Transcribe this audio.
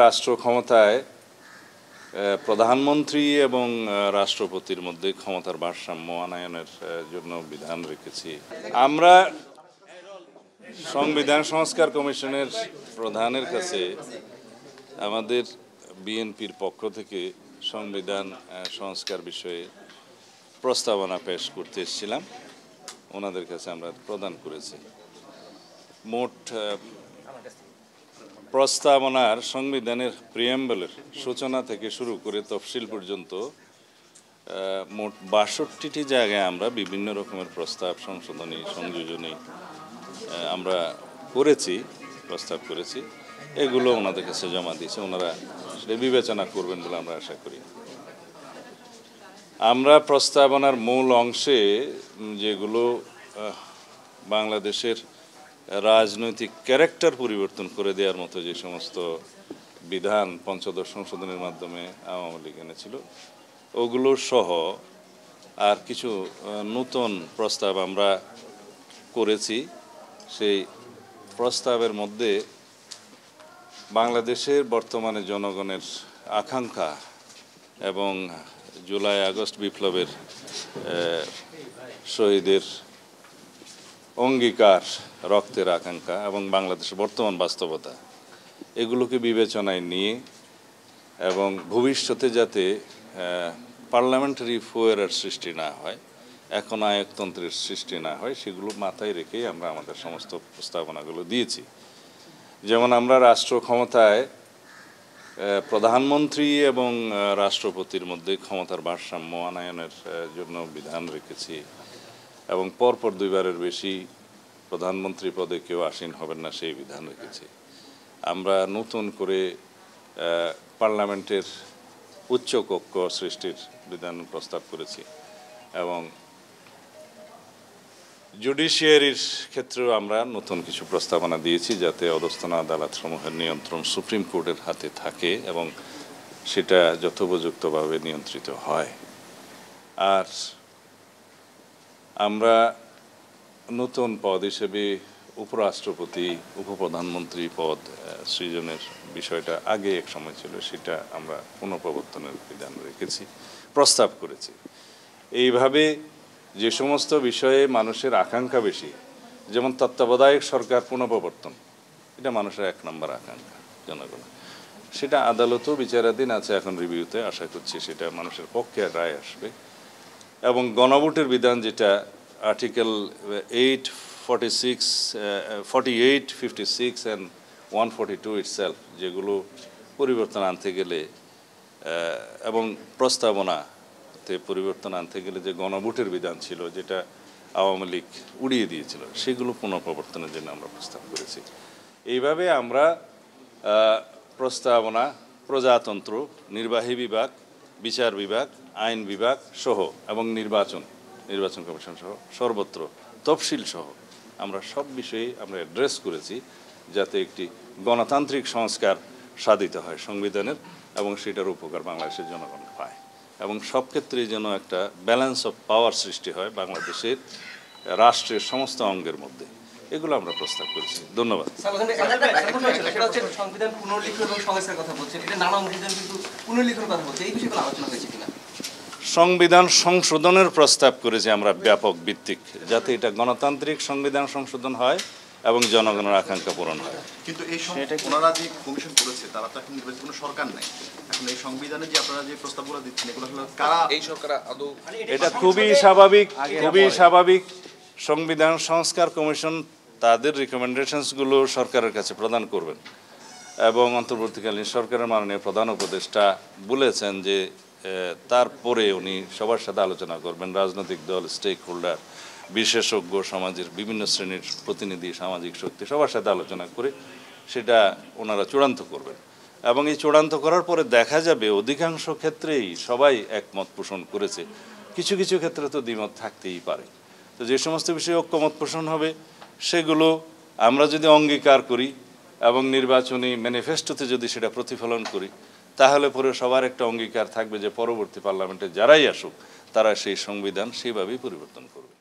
রাষ্ট্র ক্ষমতায় প্রধানমন্ত্রী এবং রাষ্ট্রপতির মধ্যে ক্ষমতার ভারসাম্য আনয়নের জন্য বিধান রেখেছি। আমরা সংবিধান সংস্কার কমিশনের প্রধানের কাছে আমাদের বিএনপির পক্ষ থেকে সংবিধান সংস্কার বিষয়ে প্রস্তাবনা পেশ করতে এসেছিলাম। ওনাদের কাছে আমরা প্রদান করেছি। মোট প্রস্তাবনার সংবিধানের প্রিয়াম্বলের সূচনা থেকে শুরু করে তফসিল পর্যন্ত মোট ৬২টি জায়গায় আমরা বিভিন্ন রকমের প্রস্তাব সংশোধনী সংযোজনী আমরা প্রস্তাব করেছি। এগুলো ওনাদের কাছে জমা দিয়েছে, ওনারা সেটা বিবেচনা করবেন বলে আমরা আশা করি। আমরা প্রস্তাবনার মূল অংশে যেগুলো বাংলাদেশের রাজনৈতিক ক্যারেক্টার পরিবর্তন করে দেওয়ার মতো যে সমস্ত বিধান পঞ্চদশ সংশোধনের মাধ্যমে আওয়ামী লীগ এনেছিল, ওগুলো সহ আর কিছু নতুন প্রস্তাব আমরা করেছি। সেই প্রস্তাবের মধ্যে বাংলাদেশের বর্তমানে জনগণের আকাঙ্ক্ষা এবং জুলাই আগস্ট বিপ্লবের শহীদের অঙ্গীকার, রক্তের আকাঙ্ক্ষা এবং বাংলাদেশের বর্তমান বাস্তবতা, এগুলোকে বিবেচনায় নিয়ে এবং ভবিষ্যতে যাতে পার্লামেন্টারি ফুয়ারের সৃষ্টি না হয়, এখন আয়কতন্ত্রের সৃষ্টি না হয়, সেগুলো মাথায় রেখেই আমরা আমাদের সমস্ত প্রস্তাবনাগুলো দিয়েছি। যেমন আমরা রাষ্ট্র ক্ষমতায় প্রধানমন্ত্রী এবং রাষ্ট্রপতির মধ্যে ক্ষমতার ভারসাম্য আনয়নের জন্য বিধান রেখেছি এবং পরপর 2 বারের বেশি প্রধানমন্ত্রী পদে কেউ আসীন হবেন না, সেই বিধান রেখেছি। আমরা নতুন করে পার্লামেন্টের উচ্চকক্ষ সৃষ্টির বিধান প্রস্তাব করেছি এবং জুডিশিয়ারির ক্ষেত্রেও আমরা নতুন কিছু প্রস্তাবনা দিয়েছি, যাতে অধস্তন আদালতসমূহের নিয়ন্ত্রণ সুপ্রিম কোর্টের হাতে থাকে এবং সেটা যথোপযুক্তভাবে নিয়ন্ত্রিত হয়। আর আমরা নতুন পদ হিসেবে উপরাষ্ট্রপতি, উপপ্রধানমন্ত্রী পদ সৃজনের বিষয়টা আগে এক সময় ছিল, সেটা আমরা পুনঃপ্রবর্তনের বিধান রেখেছি, প্রস্তাব করেছি। এইভাবে যে সমস্ত বিষয়ে মানুষের আকাঙ্ক্ষা বেশি, যেমন তত্ত্বাবধায়ক সরকার পুনঃপ্রবর্তন, এটা মানুষের 1 নম্বর আকাঙ্ক্ষা জনগণের, সেটা আদালতেও বিচারাধীন আছে, এখন রিভিউতে, আশা করছি সেটা মানুষের পক্ষে রায় আসবে। এবং গণভোটের বিধান, যেটা আর্টিকেল 8, 46, 48, 56 অ্যান্ড 142 ইটসেলফ, যেগুলো পরিবর্তন আনতে গেলে এবং প্রস্তাবনাতে পরিবর্তন আনতে গেলে যে গণভোটের বিধান ছিল, যেটা আওয়ামী লীগ উড়িয়ে দিয়েছিল, সেগুলো পুনঃপ্রবর্তনের জন্য আমরা প্রস্তাব করেছি। এইভাবে আমরা প্রস্তাবনা প্রজাতন্ত্র, নির্বাহী বিভাগ, বিচার বিভাগ, আইন বিভাগ সহ এবং নির্বাচন কমিশন সহ সর্বত্র তফসিল সহ আমরা সব বিষয়ে আমরা অ্যাড্রেস করেছি, যাতে একটি গণতান্ত্রিক সংস্কার সাধিত হয় সংবিধানের এবং সেটার উপকার বাংলাদেশের জনগণ পায় এবং সব ক্ষেত্রেই যেন একটা ব্যালেন্স অফ পাওয়ার সৃষ্টি হয় বাংলাদেশের রাষ্ট্রের সমস্ত অঙ্গের মধ্যে। এগুলো আমরা প্রস্তাব করেছি। ধন্যবাদ। সংবিধান পুনর্লিখন এবং সংস্কারের কথা বলছেন, এটা নানা অংশীদার কিন্তু পুনর্লিখনের কথা বলছে, এই বিষয়গুলো আলোচনা হয়েছে কিনা? সংবিধান সংশোধনের প্রস্তাব করেছি আমরা ব্যাপক ভিত্তিক, যাতে এটা গণতান্ত্রিক সংবিধান সংশোধন হয় এবং জনগণের আকাঙ্ক্ষা পূরণ হয়। কিন্তু এই ওনারা যে কমিশন করেছে, তারা তো এখন নির্বাচিত কোনো সরকার নাই। এখন এই সংবিধানে যে আপনারা যে প্রস্তাবগুলো দিচ্ছেন, এগুলো হলো কারা? এই সরকার আদৌ? এটা খুবই স্বাভাবিক। সংবিধান সংস্কার কমিশন তাদের রিকমেন্ডেশনসগুলো সরকারের কাছে প্রদান করবেন এবং অন্তর্বর্তীকালীন সরকারের মাননীয় প্রধান উপদেষ্টা বলেছেন যে তারপরে উনি সবার সাথে আলোচনা করবেন, রাজনৈতিক দল, স্টেক হোল্ডার, বিশেষজ্ঞ, সমাজের বিভিন্ন শ্রেণীর প্রতিনিধি, সামাজিক শক্তি, সবার সাথে আলোচনা করে সেটা ওনারা চূড়ান্ত করবেন এবং এই চূড়ান্ত করার পরে দেখা যাবে অধিকাংশ ক্ষেত্রেই সবাই একমত পোষণ করেছে। কিছু কিছু ক্ষেত্রে তো দ্বিমত থাকতেই পারে। তো যে সমস্ত বিষয়ে ঐক্যমত পোষণ হবে, সেগুলো আমরা যদি অঙ্গীকার করি এবং নির্বাচনী ম্যানিফেস্টোতে যদি সেটা প্রতিফলন করি, তাহলে পরে সবার একটা অঙ্গীকার থাকবে যে পরবর্তী পার্লামেন্টে যারাই আসুক, তারা সেই সংবিধান সেইভাবেই পরিবর্তন করবে।